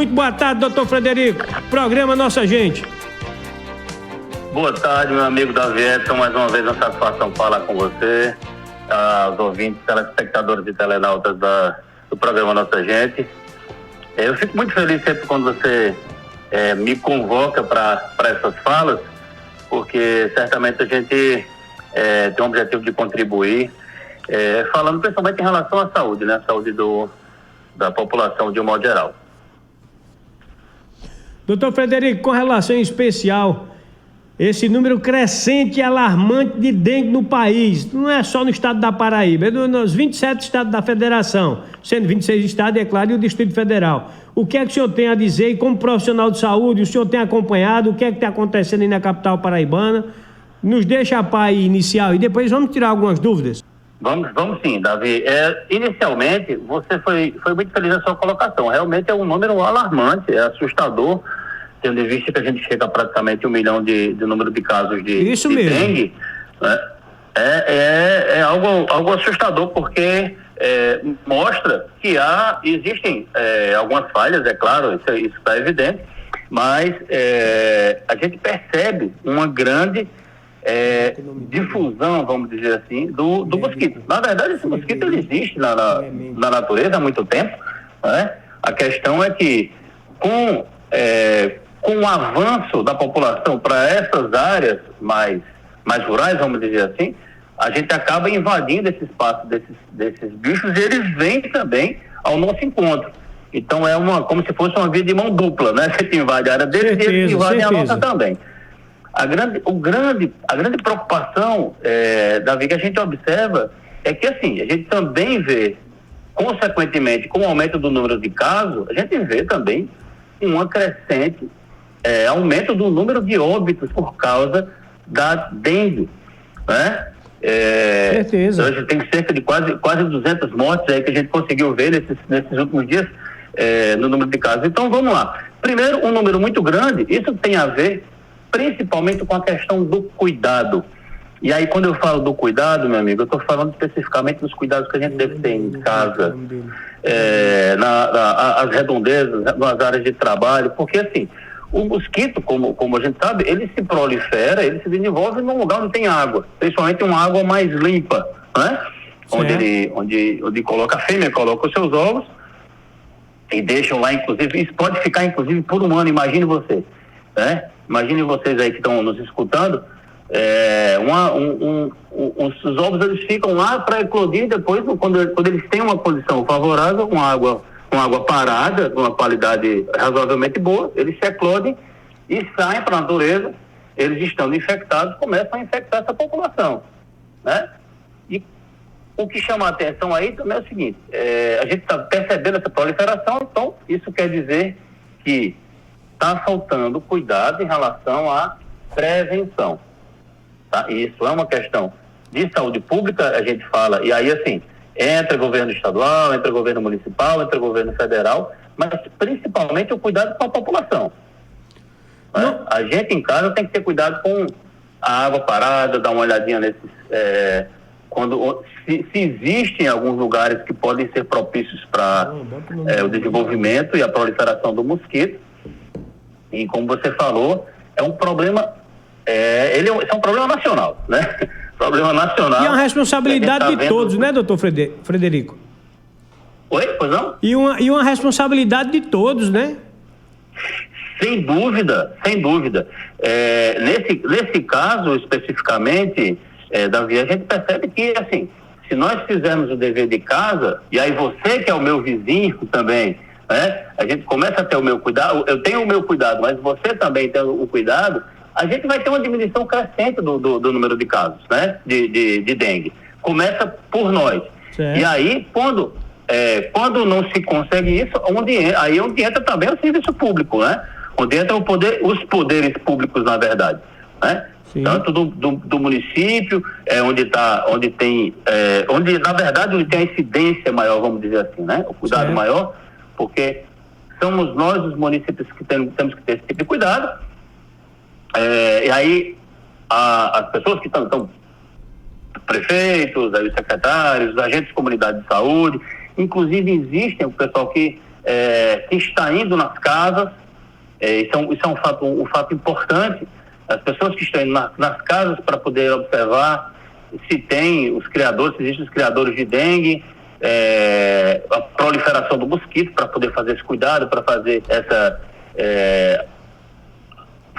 Muito boa tarde, doutor Frederico. Programa Nossa Gente. Boa tarde, meu amigo Davi Edson. Mais uma vez, uma satisfação falar com você, aos ouvintes, telespectadores e telenautas do programa Nossa Gente. Eu fico muito feliz sempre quando você me convoca para essas falas, porque certamente a gente tem o objetivo de contribuir, falando principalmente em relação à saúde, né? A saúde da população de um modo geral. Doutor Frederico, com relação em especial, esse número crescente e alarmante de dengue no país, não é só no estado da Paraíba, é nos 27 estados da federação, sendo 26 estados, é claro, e o Distrito Federal. O que é que o senhor tem a dizer, e como profissional de saúde, o senhor tem acompanhado, o que é que está acontecendo aí na capital paraibana? Nos deixa a pá inicial e depois vamos tirar algumas dúvidas. Vamos sim, Davi. Inicialmente, você foi muito feliz na sua colocação. Realmente é um número alarmante, é assustador, tendo em vista que a gente chega a praticamente 1 milhão de número de casos de dengue. Né? É algo assustador, porque mostra que existem algumas falhas, é claro, isso está evidente, mas a gente percebe uma grande difusão, vamos dizer assim, do mosquito. Na verdade, esse mosquito ele existe na natureza há muito tempo, né? A questão é que com o avanço da população para essas áreas mais rurais, vamos dizer assim, a gente acaba invadindo esse espaço desses bichos, e eles vêm também ao nosso encontro. Então como se fosse uma via de mão dupla, né? Você invade a área deles e eles invadem a nossa também. A grande preocupação, Davi, que a gente observa é que, assim, a gente também vê, consequentemente, com o aumento do número de casos, a gente vê também um crescente aumento do número de óbitos por causa da dengue, né? Certeza. Hoje tem cerca de quase 200 mortes aí que a gente conseguiu ver nesses últimos dias no número de casos. Então, vamos lá. Primeiro, um número muito grande, isso tem a ver principalmente com a questão do cuidado. E aí, quando eu falo do cuidado, meu amigo, eu estou falando especificamente dos cuidados que a gente deve ter em casa, as redondezas, nas áreas de trabalho, porque, assim, o mosquito, como a gente sabe, ele se prolifera, ele se desenvolve num lugar onde tem água, principalmente uma água mais limpa, né? Onde a fêmea coloca os seus ovos e deixam lá, inclusive, isso pode ficar, inclusive, por um ano, imagine você, né? Imaginem vocês aí que estão nos escutando, os ovos eles ficam lá para eclodir, depois, quando eles têm uma posição favorável, com água parada, com uma qualidade razoavelmente boa, eles se eclodem e saem para a natureza, eles estando infectados, começam a infectar essa população, né? E o que chama a atenção aí também é o seguinte, a gente está percebendo essa proliferação, então isso quer dizer que está faltando cuidado em relação à prevenção, tá? Isso é uma questão de saúde pública, a gente fala, e aí assim, entra governo estadual, entra governo municipal, entra governo federal, mas principalmente o cuidado com a população, né? A gente em casa tem que ter cuidado com a água parada, dar uma olhadinha nesses, se existem alguns lugares que podem ser propícios para o desenvolvimento e a proliferação do mosquito. E como você falou, é um problema, é um problema nacional, né? Problema nacional. E é uma responsabilidade de todos, né, doutor Frederico? Oi, pois não? E uma responsabilidade de todos, né? Sem dúvida, sem dúvida. Nesse caso, especificamente, Davi, a gente percebe que, assim, se nós fizermos o dever de casa, e aí você que é o meu vizinho também, né? A gente começa a ter o meu cuidado, eu tenho o meu cuidado, mas você também tem o cuidado, a gente vai ter uma diminuição crescente do número de casos, né? De dengue. Começa por nós. Certo. E aí, quando não se consegue isso, aí é onde entra também o serviço público, né? Onde entra os poderes públicos, na verdade, né? Sim. Tanto do município, onde na verdade onde tem a incidência maior, vamos dizer assim, né? O cuidado certo. Maior, porque somos nós, os municípios, que temos que ter esse tipo de cuidado. E aí as pessoas que estão prefeitos, aí os secretários, os agentes de comunidade de saúde, inclusive existem o pessoal que que está indo nas casas. Isso é um fato importante. As pessoas que estão indo nas casas para poder observar se tem os criadores, se existem os criadores de dengue, a proliferação do mosquito, para poder fazer esse cuidado, para fazer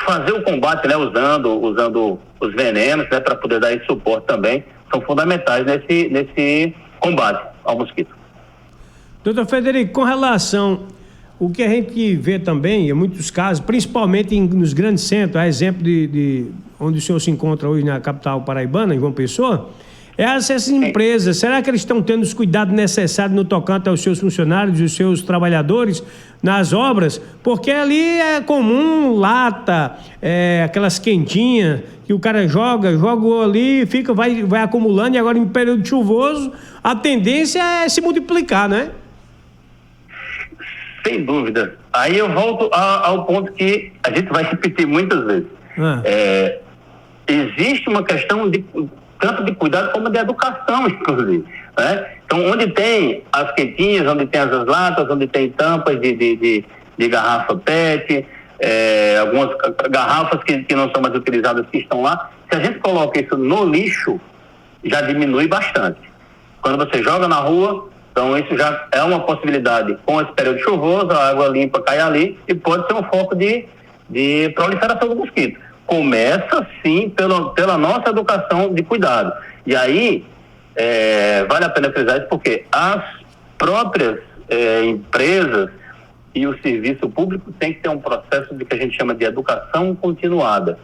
fazer o combate, né, usando os venenos, né, para poder dar esse suporte também, são fundamentais nesse combate ao mosquito. Doutor Frederico, com relação o que a gente vê também, em muitos casos, principalmente nos grandes centros, a exemplo de onde o senhor se encontra hoje na capital paraibana, em João Pessoa, essas empresas, será que eles estão tendo os cuidados necessários no tocante aos seus funcionários e os seus trabalhadores nas obras? Porque ali é comum lata, aquelas quentinhas que o cara jogou ali, vai acumulando, e agora em período chuvoso a tendência é se multiplicar, né? Sem dúvida. Aí eu volto ao ponto que a gente vai repetir muitas vezes. Existe uma questão tanto de cuidado como de educação, inclusive, né? Então, onde tem as quentinhas, onde tem as latas, onde tem tampas de garrafa PET, algumas garrafas que não são mais utilizadas que estão lá, se a gente coloca isso no lixo, já diminui bastante. Quando você joga na rua, então isso já é uma possibilidade. Com esse período chuvoso, a água limpa cai ali e pode ser um foco de proliferação do mosquito. Começa, sim, pela nossa educação de cuidado. E aí, vale a pena frisar isso porque as próprias empresas e o serviço público tem que ter um processo de que a gente chama de educação continuada.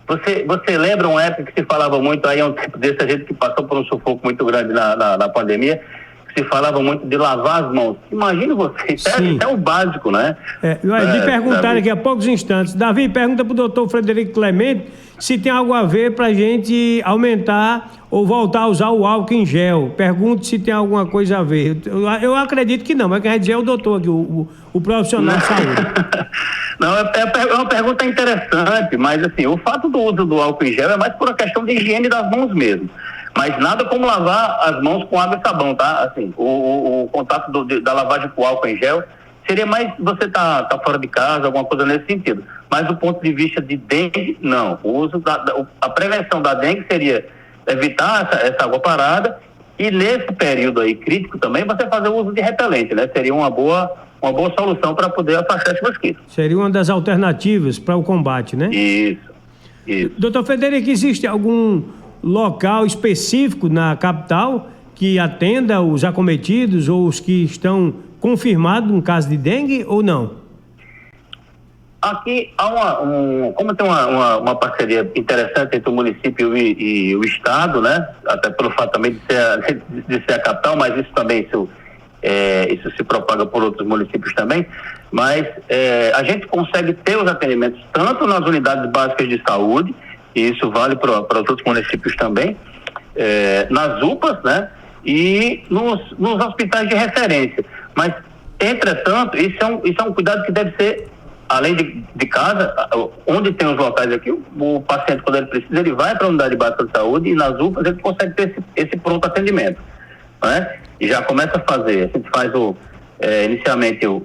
Você lembra uma época que se falava muito, aí há um tempo desse, a gente que passou por um sufoco muito grande na pandemia, se falava muito de lavar as mãos. Imagine você, isso é o básico, né? Me perguntaram aqui há poucos instantes. Davi, pergunta para o doutor Frederico Clemente se tem algo a ver para a gente aumentar ou voltar a usar o álcool em gel. Pergunte se tem alguma coisa a ver. Eu acredito que não, mas quem vai dizer é o doutor aqui, o profissional de saúde. Não, é uma pergunta interessante, mas assim, o fato do uso do álcool em gel é mais por uma questão de higiene das mãos mesmo. Mas nada como lavar as mãos com água e sabão, tá? Assim, o contato da lavagem com álcool em gel seria mais você tá fora de casa, alguma coisa nesse sentido. Mas do ponto de vista de dengue, não. O uso a prevenção da dengue seria evitar essa água parada e nesse período aí crítico também você fazer o uso de repelente, né? Seria uma boa solução para poder afastar esse mosquito. Seria uma das alternativas para o combate, né? Isso. Doutor Frederico, existe algum local específico na capital que atenda os acometidos ou os que estão confirmados um caso de dengue ou não? Aqui há como tem uma parceria interessante entre o município e o estado, né? Até pelo fato também de ser a capital, mas isso também isso se propaga por outros municípios também, mas a gente consegue ter os atendimentos tanto nas unidades básicas de saúde, e isso vale para os outros municípios também, nas UPAs, né? E nos hospitais de referência. Mas, entretanto, isso é um cuidado que deve ser, além de casa, onde tem os locais aqui, o paciente, quando ele precisa, ele vai para a unidade básica de saúde e nas UPAs ele consegue ter esse pronto atendimento, né? E já começa a fazer, a gente faz inicialmente o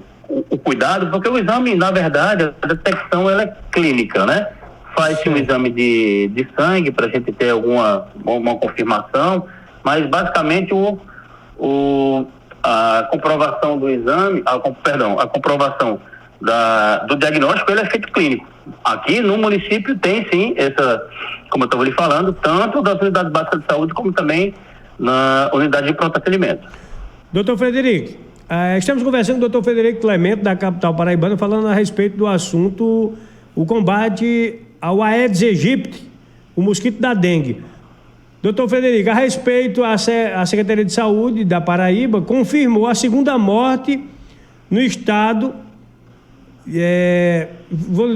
cuidado, porque o exame, na verdade, a detecção ela é clínica, né? Faz-se um exame de sangue para a gente ter uma confirmação, mas basicamente a comprovação do exame, a comprovação do diagnóstico, ele é feito clínico. Aqui no município tem sim como eu estava lhe falando, tanto das unidades básicas de saúde como também na unidade de pronto atendimento. Doutor Frederico, estamos conversando com o doutor Frederico Clemente, da capital paraibana, falando a respeito do assunto, o combate ao Aedes aegypti, o mosquito da dengue. Doutor Frederico, a respeito, a Secretaria de Saúde da Paraíba confirmou a segunda morte no estado. Vou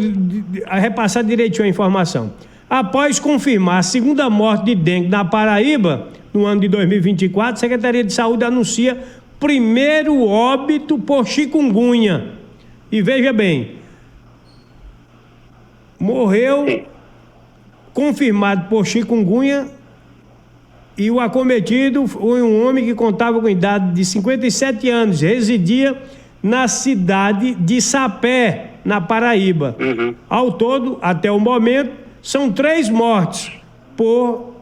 repassar direitinho a informação. Após confirmar a segunda morte de dengue na Paraíba, no ano de 2024, a Secretaria de Saúde anuncia primeiro óbito por chikungunya. E veja bem, morreu confirmado por chikungunya e o acometido foi um homem que contava com idade de 57 anos, residia na cidade de Sapé, na Paraíba. Ao todo, até o momento, são 3 mortes por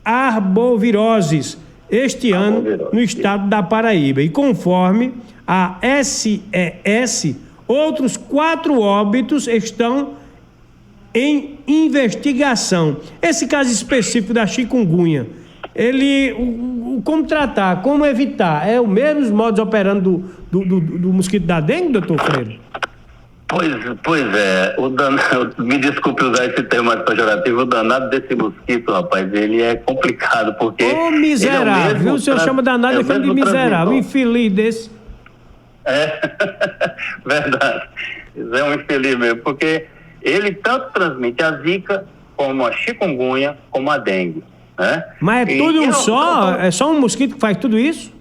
arboviroses este ano no estado da Paraíba. E conforme a SES, outros 4 óbitos estão em investigação. Esse caso específico da chikungunya, como tratar, como evitar? É o mesmo modus operandi do mosquito da dengue, doutor Freire? Pois é, me desculpe usar esse termo mais pejorativo, o danado desse mosquito, rapaz, ele é complicado, porque... Ô, miserável, viu? O senhor chama danado, eu chamo de miserável, infeliz desse. Verdade, isso é um infeliz mesmo, porque ele tanto transmite a zika, como a chikungunya, como a dengue, né? Mas é tudo é só um mosquito que faz tudo isso?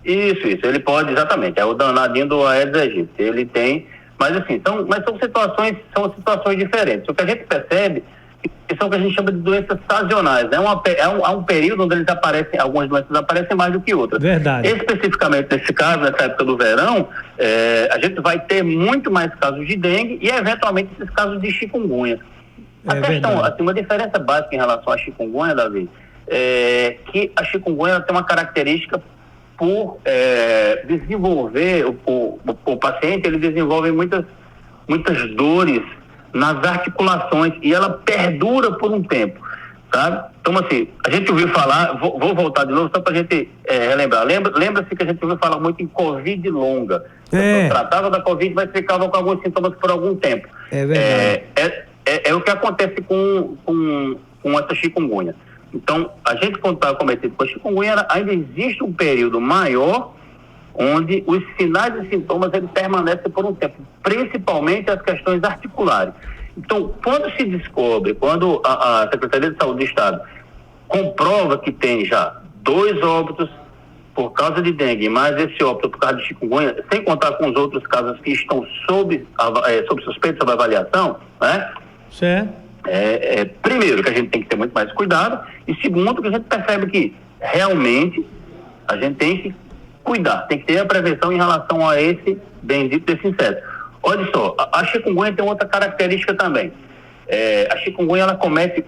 Isso, ele pode, exatamente, é o danadinho do Aedes aegypti, ele tem... Mas assim, são situações diferentes. O que a gente percebe são o que a gente chama de doenças sazonais, né? Há um período onde algumas doenças aparecem mais do que outras. Verdade. Especificamente nesse caso, nessa época do verão, a gente vai ter muito mais casos de dengue e eventualmente esses casos de chikungunya. A questão, assim, uma diferença básica em relação à chikungunya, Davi, é que a chikungunya tem uma característica por desenvolver, o paciente ele desenvolve muitas dores nas articulações e ela perdura por um tempo, tá? Então, assim, a gente ouviu falar, vou voltar de novo só para a gente relembrar. Lembra-se que a gente ouviu falar muito em Covid longa. Tratava da Covid, mas ficava com alguns sintomas por algum tempo. É verdade. É o que acontece com essa chikungunya. Então, a gente, quando está cometido com a chikungunya, ainda existe um período maior onde os sinais e sintomas eles permanecem por um tempo, principalmente as questões articulares. Então, quando se descobre, quando a Secretaria de Saúde do Estado comprova que tem já 2 óbitos por causa de dengue, mais esse óbito por causa de chikungunya, sem contar com os outros casos que estão sob suspeita, sob avaliação, né? Certo. Primeiro, que a gente tem que ter muito mais cuidado, e segundo, que a gente percebe que realmente a gente tem que cuidar, tem que ter a prevenção em relação a esse bendito desse inseto. Olha só, a chikungunya tem outra característica também. A chikungunya ela comete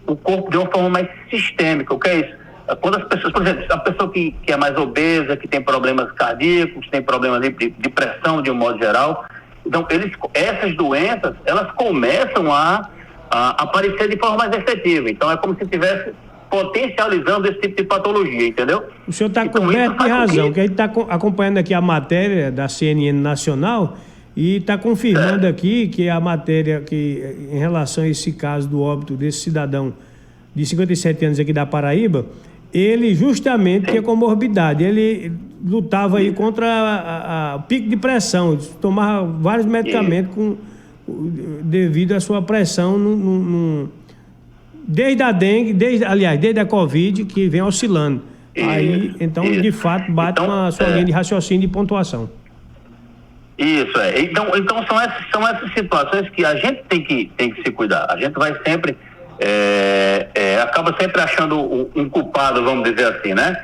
o corpo de uma forma mais sistêmica. O que é isso? Quando as pessoas, por exemplo, a pessoa que é mais obesa, que tem problemas cardíacos, tem problemas de pressão de um modo geral, então essas doenças elas começam a aparecer de forma mais efetiva. Então é como se estivesse potencializando esse tipo de patologia, entendeu? O senhor está coberto de razão, porque a gente está acompanhando aqui a matéria da CNN Nacional e está confirmando aqui que a matéria que em relação a esse caso do óbito desse cidadão de 57 anos aqui da Paraíba, ele justamente tinha comorbidade, ele lutava aí contra o pico de pressão, tomava vários medicamentos devido à sua pressão desde a dengue, desde a Covid, que vem oscilando. Aí, então, de fato, bate uma sua linha de raciocínio e pontuação. Isso, Então são essas situações que a gente tem que se cuidar. A gente vai sempre, acaba sempre achando um culpado, vamos dizer assim, né?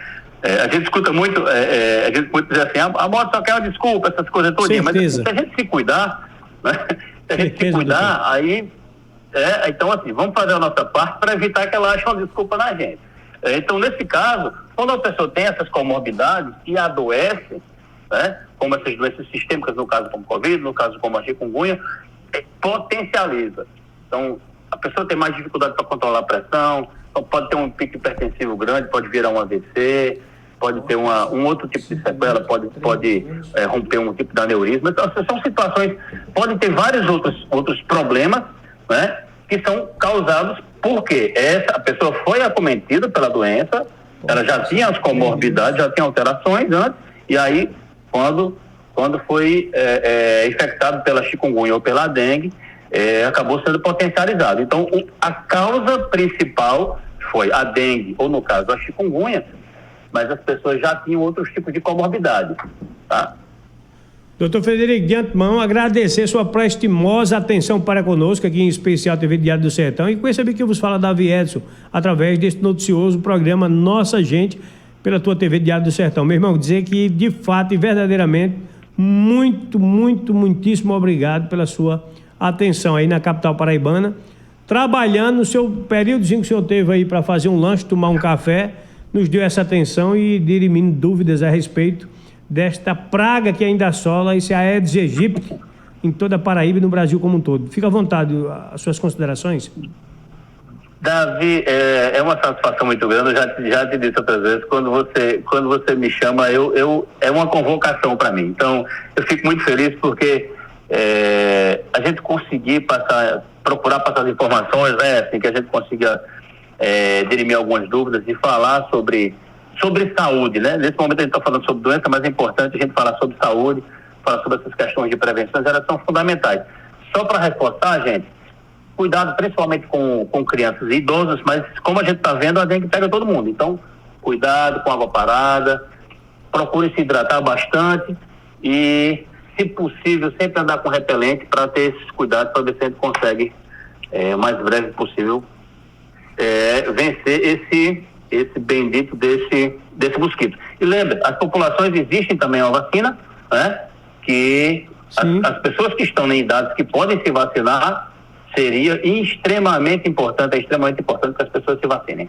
A gente escuta muito, a gente pode dizer assim, a moto só quer uma desculpa, essas coisas todinhas. Mas se a gente se cuidar, né? Se a gente se cuidar, aí... então, assim, vamos fazer a nossa parte para evitar que ela ache uma desculpa na gente. Então, nesse caso, quando a pessoa tem essas comorbidades e adoece, né, como essas doenças sistêmicas, no caso como Covid, no caso como a chikungunya, potencializa. Então, a pessoa tem mais dificuldade para controlar a pressão, então pode ter um pico hipertensivo grande, pode virar um AVC, pode ter um outro tipo de sequela, pode romper um tipo de aneurisma. Então, são situações, podem ter vários outros problemas, né, que são causados porque a pessoa foi acometida pela doença, ela já tinha as comorbidades, já tinha alterações antes, e aí, quando foi infectado pela chikungunya ou pela dengue, acabou sendo potencializado. Então, a causa principal foi a dengue, ou no caso a chikungunya, mas as pessoas já tinham outros tipos de comorbidade, tá? Doutor Frederico, de antemão, agradecer sua prestimosa atenção para conosco, aqui em especial TV Diário do Sertão, e conhecer que eu vos falo Davi Edson, através desse noticioso programa Nossa Gente, pela tua TV Diário do Sertão. Meu irmão, dizer que, de fato e verdadeiramente, muitíssimo obrigado pela sua atenção aí na capital paraibana, trabalhando no seu períodozinho que o senhor teve aí para fazer um lanche, tomar um café, nos deu essa atenção e dirimindo dúvidas a respeito desta praga que ainda assola esse Aedes aegypti em toda a Paraíba e no Brasil como um todo. Fica à vontade, as suas considerações. Davi, é uma satisfação muito grande. Eu já te disse outras vezes, quando você me chama, é uma convocação para mim. Então, eu fico muito feliz porque a gente conseguir procurar passar as informações, né, assim, que a gente consiga dirimir algumas dúvidas e falar sobre saúde, né? Nesse momento a gente está falando sobre doença, mas é importante a gente falar sobre saúde, falar sobre essas questões de prevenção, elas são fundamentais. Só para reforçar, gente, cuidado principalmente com crianças e idosos, mas como a gente está vendo, a dengue pega todo mundo. Então, cuidado com água parada, procure se hidratar bastante e, se possível, sempre andar com repelente para ter esses cuidados, para ver se a gente consegue, o mais breve possível, vencer esse bendito desse mosquito. E lembra, as populações existem também uma vacina, né? Que as pessoas que estão em idades que podem se vacinar, seria extremamente importante que as pessoas se vacinem.